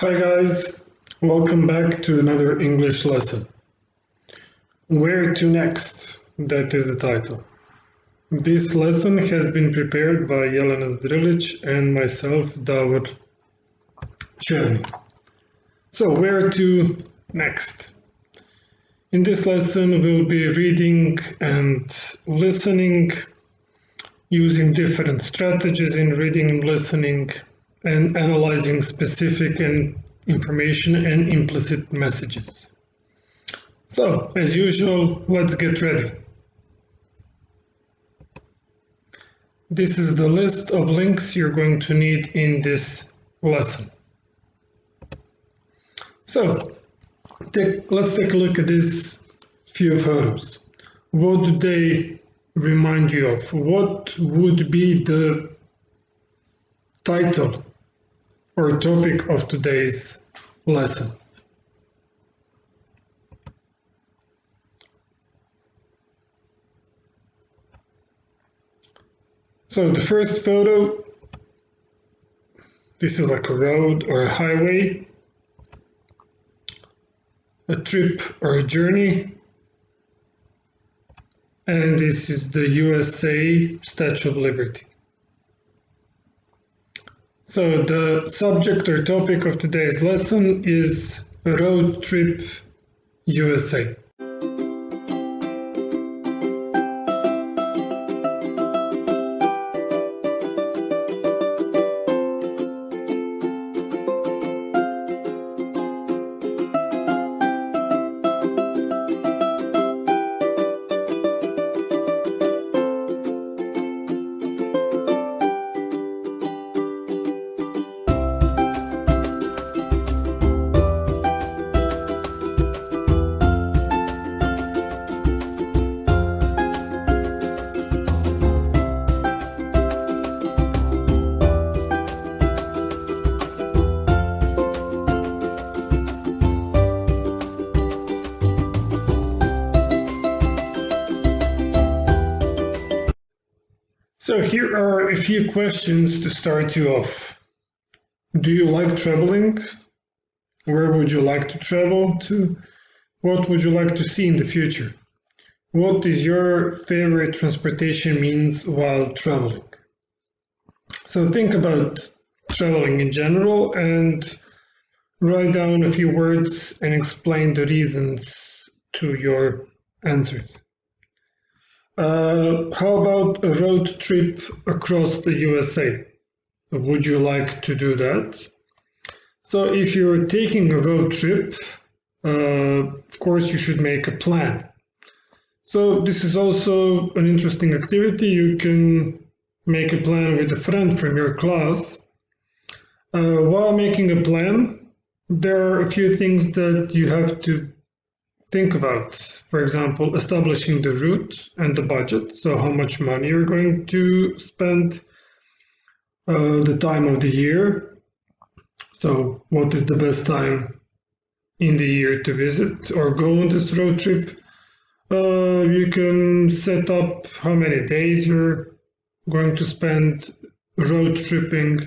Hi guys, welcome back to another English lesson. Where to next? That is the title. This lesson has been prepared by Jelena Zdrilić and myself, Davor, Černi. So, where to next? In this lesson we'll be reading and listening, using different strategies in reading and listening, and analyzing specific information and implicit messages. So, as usual, let's get ready. This is the list of links you're going to need in this lesson. So, let's take a look at these few photos. What do they remind you of? What would be the title or topic of today's lesson? So the first photo, this is like a road or a highway, a trip or a journey, and this is the USA Statue of Liberty. So the subject or topic of today's lesson is Road Trip USA. So here are a few questions to start you off. Do you like traveling? Where would you like to travel to? What would you like to see in the future? What is your favorite transportation means while traveling? So think about traveling in general and write down a few words and explain the reasons to your answers. How about a road trip across the USA? Would you like to do that? So if you're taking a road trip, of course you should make a plan. So this is also an interesting activity. You can make a plan with a friend from your class. While making a plan, there are a few things that you have to think about. For example, establishing the route and the budget, so how much money you're going to spend, the time of the year, so what is the best time in the year to visit or go on this road trip. You can set up how many days you're going to spend road tripping,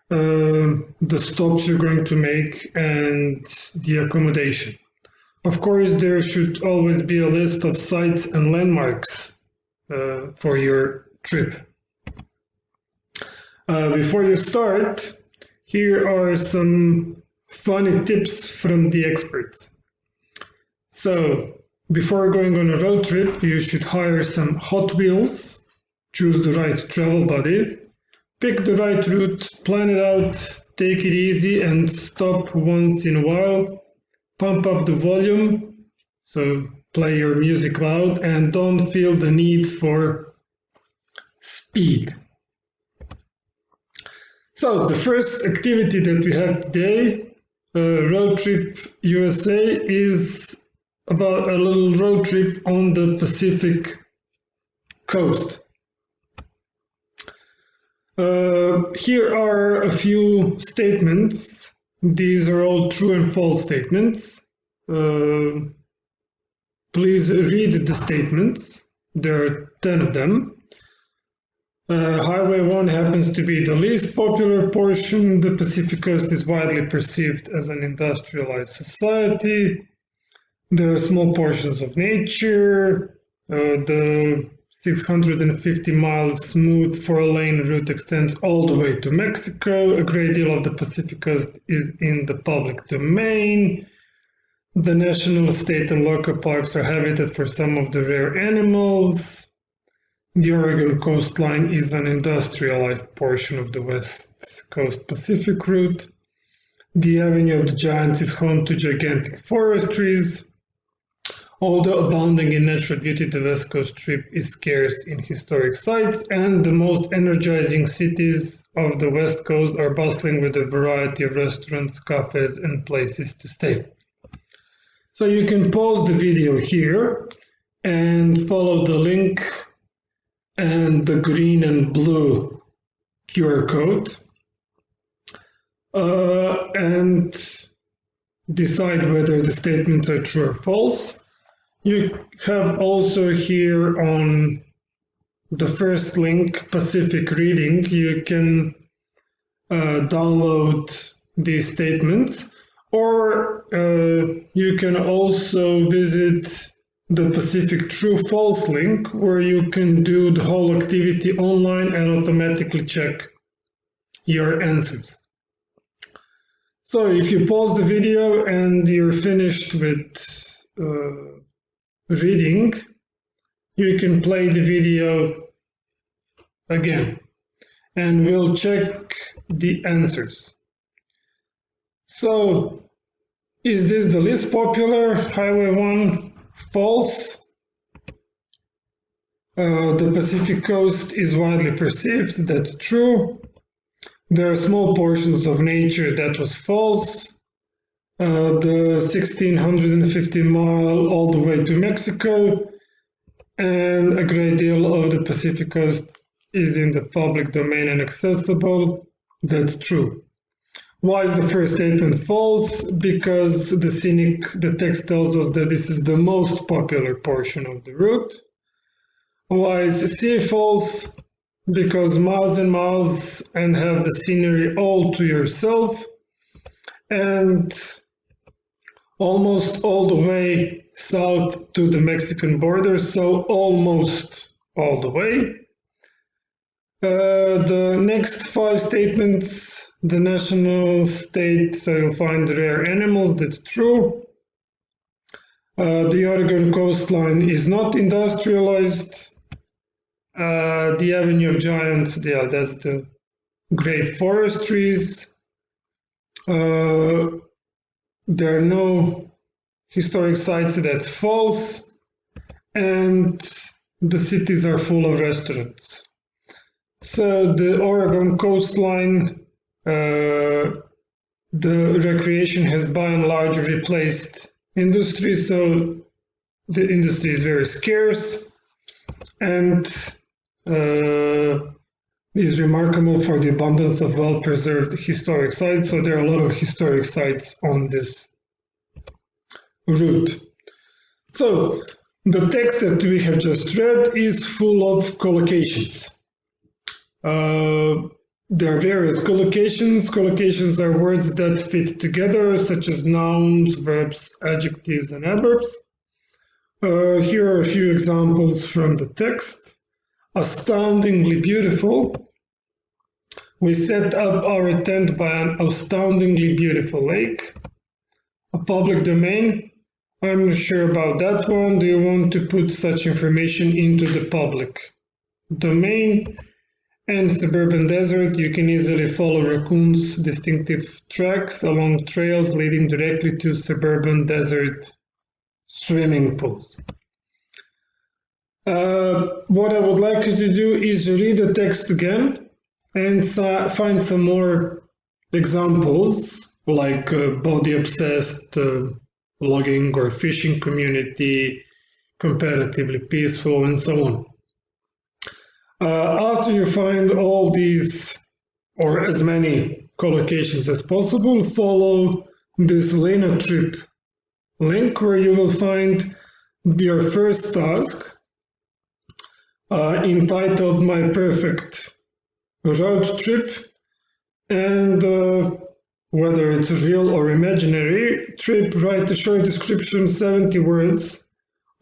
the stops you're going to make, and the accommodation. Of course, there should always be a list of sites and landmarks for your trip. Before you start, here are some funny tips from the experts. So, before going on a road trip, you should hire some Hot Wheels, choose the right travel buddy, pick the right route, plan it out, take it easy, and stop once in a while. Pump up the volume, so play your music loud, and don't feel the need for speed. So the first activity that we have today, Road Trip USA, is about a little road trip on the Pacific coast. Here are a few statements. These are all true and false statements. Please read the statements. There are 10 of them. Highway 1 happens to be the least popular portion. The Pacific Coast is widely perceived as an industrialized society. There are small portions of nature. The 650-mile smooth 4-lane route extends all the way to Mexico. A great deal of the Pacific Coast is in the public domain. The national, state, and local parks are habitat for some of the rare animals. The Oregon coastline is an industrialized portion of the West Coast Pacific route. The Avenue of the Giants is home to gigantic forest trees. Although abounding in natural beauty, the West Coast Strip is scarce in historic sites, and the most energizing cities of the West Coast are bustling with a variety of restaurants, cafes, and places to stay. So you can pause the video here and follow the link and the green and blue QR code and decide whether the statements are true or false. You have also here on the first link, Pacific Reading, you can download these statements, or you can also visit the Pacific True False link, where you can do the whole activity online and automatically check your answers. So if you pause the video and you're finished with reading, you can play the video again and we'll check the answers. So, is this the least popular? Highway 1, false. The Pacific Coast is widely perceived, that's true. There are small portions of nature, that was false. The 1650 mile all the way to Mexico, and a great deal of the Pacific Coast is in the public domain and accessible, that's true. Why is the first statement false? Because the text tells us that this is the most popular portion of the route. Why is C false? Because miles and miles and have the scenery all to yourself, and almost all the way south to the Mexican border, so almost all the way. The next 5 statements, the national, state, so you'll find rare animals, that's true. The Oregon coastline is not industrialized. The Avenue of Giants, yeah, that's the great forest trees. There are no historic sites, that's false. And the cities are full of restaurants. So the Oregon coastline, the recreation has by and large replaced industry, so the industry is very scarce and is remarkable for the abundance of well-preserved historic sites. So there are a lot of historic sites on this route. So the text that we have just read is full of collocations. There are various collocations. Collocations are words that fit together, such as nouns, verbs, adjectives, and adverbs. Here are a few examples from the text. Astoundingly beautiful. We set up our tent by an astoundingly beautiful lake. A public domain. I'm not sure about that one. Do you want to put such information into the public domain? And suburban desert, you can easily follow raccoons' distinctive tracks along trails leading directly to suburban desert swimming pools. What I would like you to do is read the text again and find some more examples, like body-obsessed, logging or fishing community, comparatively peaceful, and so on. After you find all these, or as many collocations as possible, follow this Jelena trip link where you will find your first task, entitled My Perfect Road Trip, and whether it's a real or imaginary trip, write a short description, 70 words,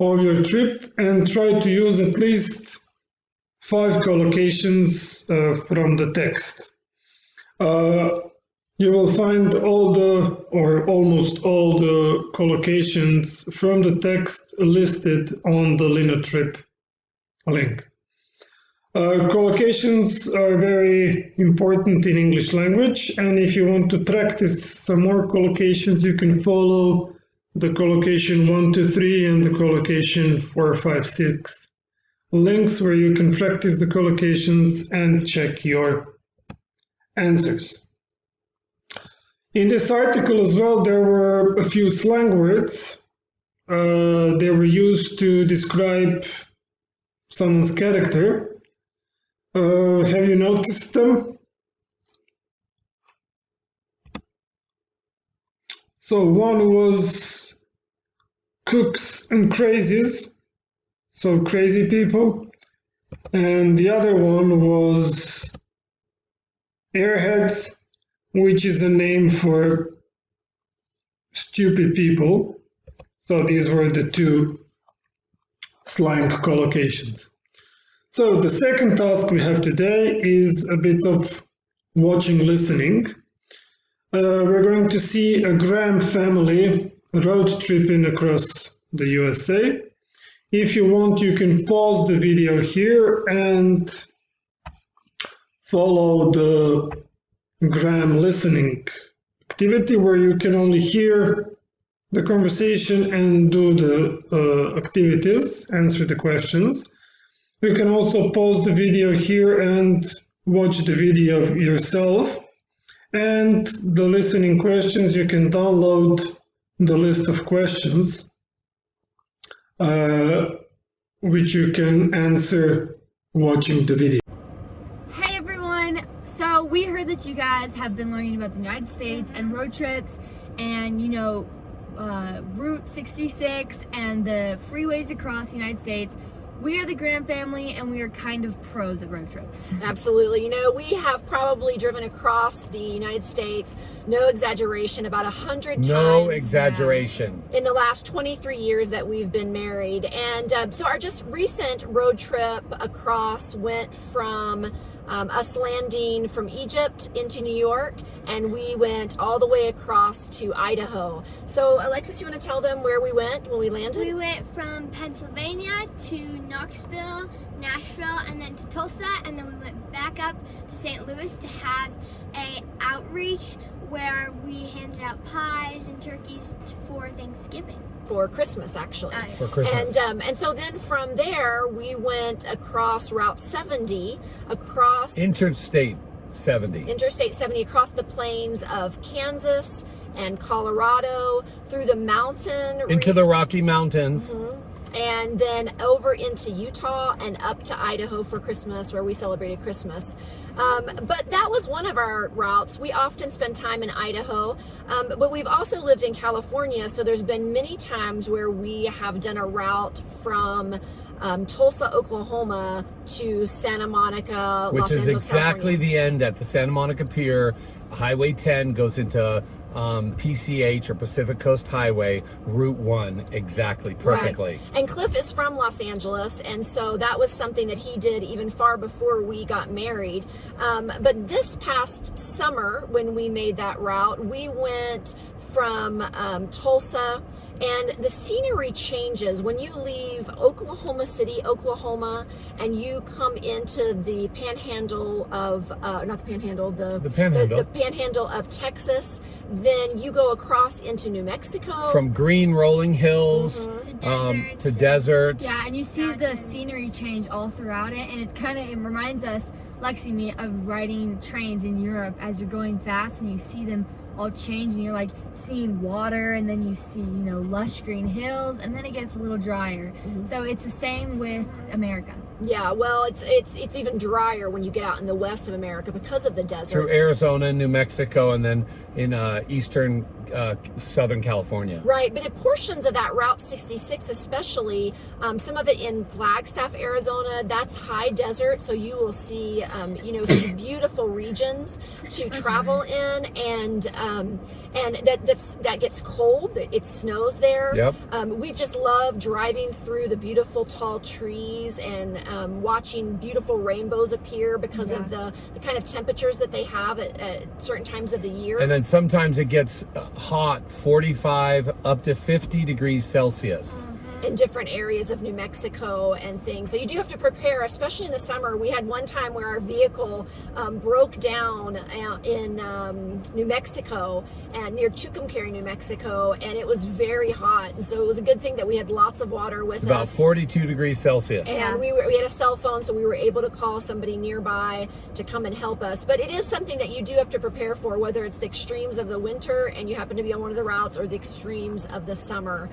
of your trip, and try to use at least 5 collocations from the text. You will find all the, or almost all the collocations from the text listed on the Linotrip link. Collocations are very important in English language, and if you want to practice some more collocations, you can follow the collocation 1, 2, 3 and the collocation 4, 5, 6 links where you can practice the collocations and check your answers. In this article as well, there were a few slang words. They were used to describe someone's character. Have you noticed them? So one was cooks and crazies, so crazy people. And the other one was airheads, which is a name for stupid people. So these were the 2 slang collocations. So the second task we have today is a bit of watching, listening. We're going to see a Graham family road tripping across the USA. If you want, you can pause the video here and follow the Graham listening activity, where you can only hear the conversation and do the activities, answer the questions. You can also pause the video here and watch the video yourself. And the listening questions, you can download the list of questions, which you can answer watching the video. Hey everyone! So we heard that you guys have been learning about the United States and road trips and, you know, Route 66 and the freeways across the United States. We are the Graham family, and we are kind of pros at road trips. Absolutely. You know, we have probably driven across the United States, no exaggeration, about 100 times. No exaggeration. In the last 23 years that we've been married. And so our just recent road trip across went from us landing from Egypt into New York, and we went all the way across to Idaho. So Alexis, you want to tell them where we went when we landed? We went from Pennsylvania to Knoxville, Nashville, and then to Tulsa, and then we went back up to St. Louis to have a outreach where we handed out pies and turkeys for Thanksgiving. For Christmas, actually. For Christmas. And so then from there, we went across Route 70, across Interstate 70. Interstate 70, across the plains of Kansas and Colorado, through the mountain. Into the Rocky Mountains. And then over into Utah and up to Idaho for Christmas, where we celebrated Christmas. But that was one of our routes. We often spend time in Idaho, but we've also lived in California, so there's been many times where we have done a route from Tulsa, Oklahoma to Santa Monica, Which Los is Angeles, exactly California. the end at the Santa Monica Pier. Highway 10 goes into PCH, or Pacific Coast Highway, Route 1, exactly, perfectly. Right. And Cliff is from Los Angeles, and so that was something that he did even far before we got married. But this past summer, when we made that route, we went from Tulsa, and the scenery changes when you leave Oklahoma City, Oklahoma, and you come into the panhandle of, not the panhandle, the panhandle of Texas. Then you go across into New Mexico. From green rolling hills to deserts. Yeah, and you see the scenery change all throughout it, and it reminds us, Lexi and me, of riding trains in Europe as you're going fast and you see them all change, and you're like seeing water, and then you see, you know, lush green hills, and then it gets a little drier. So it's the same with America. Yeah, well, it's even drier when you get out in the west of America because of the desert. Through Arizona, New Mexico, and then in eastern Southern California. Right, but in portions of that Route 66 especially, some of it in Flagstaff, Arizona, that's high desert, so you will see, some beautiful regions to travel in, and that gets cold, it snows there. Yep. We've just loved driving through the beautiful tall trees and watching beautiful rainbows appear because of the kind of temperatures that they have at certain times of the year. And then sometimes it gets hot, 45 up to 50 degrees Celsius. In different areas of New Mexico and things. So you do have to prepare, especially in the summer. We had one time where our vehicle broke down in New Mexico and near Tucumcari, New Mexico, and it was very hot. And so it was a good thing that we had lots of water with us. It's about 42 degrees Celsius. And we had a cell phone, so we were able to call somebody nearby to come and help us. But it is something that you do have to prepare for, whether it's the extremes of the winter and you happen to be on one of the routes, or the extremes of the summer.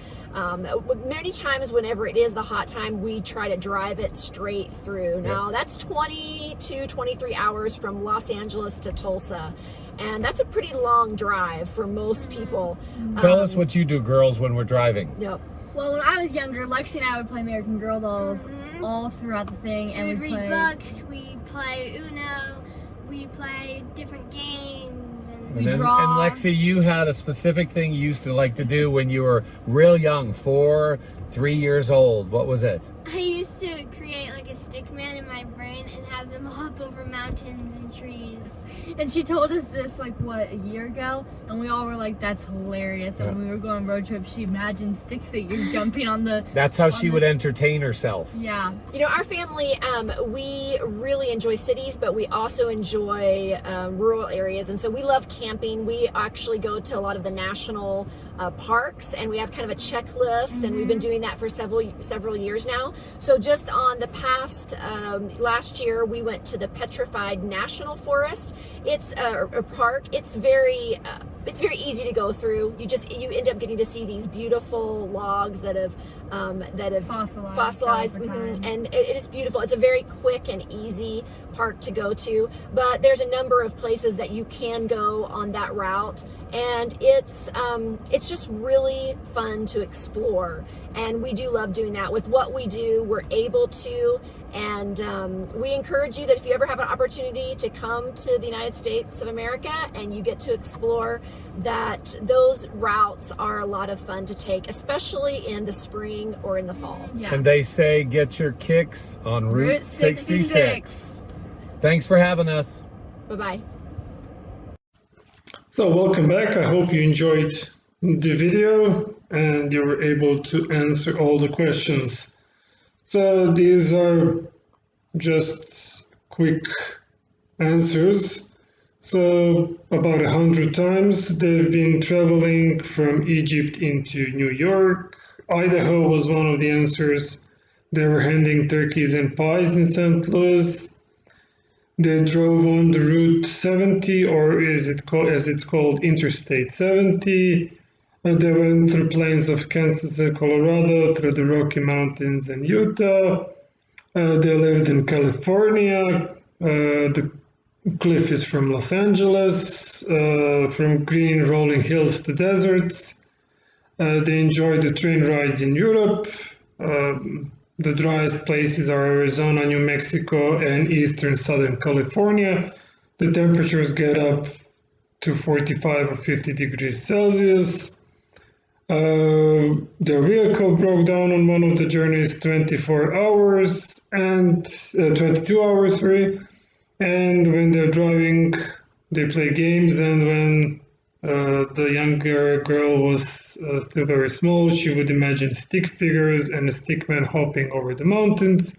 Many times whenever it is the hot time, we try to drive it straight through. Now that's 22, 23 hours from Los Angeles to Tulsa, and that's a pretty long drive for most people. Tell us what you do, girls, when we're driving. Yep. Well, when I was younger, Lexi and I would play American Girl Dolls all throughout the thing, and We'd we'd read play books, we play Uno, we play different games, And, then, draw. and Lexi, you had a specific thing you used to like to do when you were real young, 3 years old. What was it? I used to create like a stick man in my brain and have them hop over mountains and trees. And she told us this a year ago, and we all were like, "That's hilarious!" And when we were going on road trips, she imagined stick figures jumping on the. That's how she would entertain herself. Yeah. You know, our family, we really enjoy cities, but we also enjoy rural areas, and so we love camping. We actually go to a lot of the national parks, and we have kind of a checklist, and we've been doing that for several years now. So just on the past last year, we went to the Petrified National Forest. It's a park. It's very easy to go through. You end up getting to see these beautiful logs that have fossilized, and it is beautiful. It's a very quick and easy park to go to, but there's a number of places that you can go on that route, and it's just really fun to explore, and we do love doing that. With what we do, we're able to, and we encourage you that if you ever have an opportunity to come to the United States of America and you get to explore, that those routes are a lot of fun to take, especially in the spring or in the fall. Yeah. And they say get your kicks on Route 66. Thanks for having us. Bye-bye. So welcome back. I hope you enjoyed the video and you were able to answer all the questions. So these are just quick answers. So about 100 times they've been traveling from Egypt into New York. Idaho was one of the answers. They were handing turkeys and pies in St. Louis. They drove on the Route 70, or as it's called, Interstate 70. And they went through plains of Kansas and Colorado, through the Rocky Mountains and Utah. They lived in California. The cliff is from Los Angeles, from green rolling hills to deserts. They enjoyed the train rides in Europe. The driest places are Arizona, New Mexico, and eastern Southern California. The temperatures get up to 45 or 50 degrees Celsius. Their vehicle broke down on one of the journeys 22 hours, and when they're driving, they play games, and when the younger girl was still very small, she would imagine stick figures and a stick man hopping over the mountains.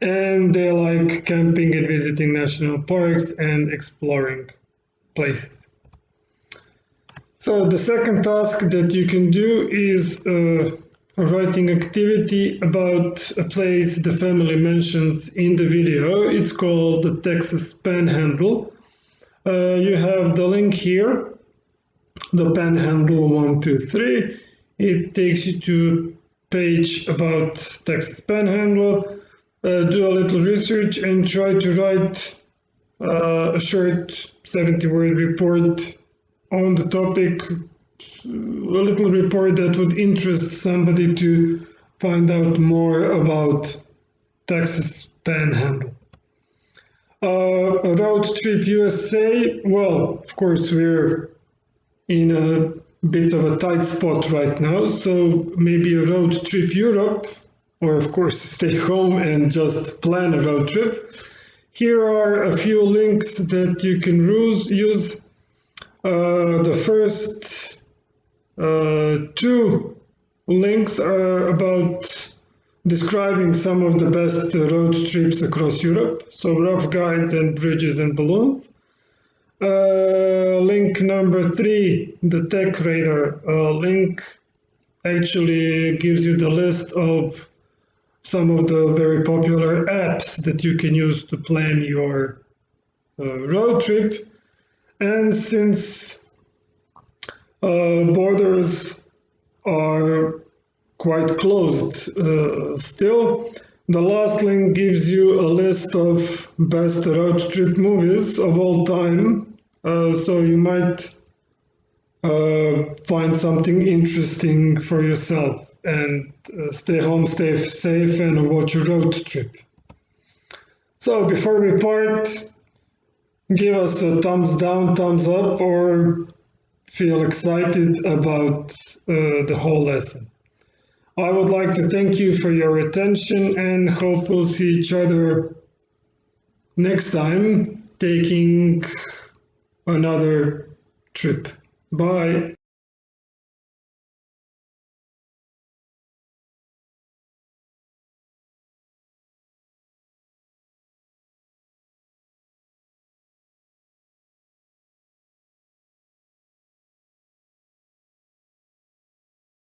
And they like camping and visiting national parks and exploring places. So the second task that you can do is a writing activity about a place the family mentions in the video. It's called the Texas Panhandle. You have the link here, the Panhandle 123. It takes you to a page about Texas Panhandle. do a little research and try to write a short 70-word report on the topic, a little report that would interest somebody to find out more about Texas Panhandle. Road Trip USA, well, of course, we're in a bit of a tight spot right now, so maybe a Road Trip Europe, or of course stay home and just plan a road trip. Here are a few links that you can use. The first two links are about describing some of the best road trips across Europe, so rough guides and bridges and balloons. Link number 3, the Tech Radar link, actually gives you the list of some of the very popular apps that you can use to plan your road trip. And since borders are quite closed still, the last link gives you a list of best road trip movies of all time, so you might find something interesting for yourself and stay home, stay safe, and watch a road trip. So before we part, give us a thumbs down, thumbs up, or feel excited about the whole lesson. I would like to thank you for your attention and hope we'll see each other next time taking another trip. Bye.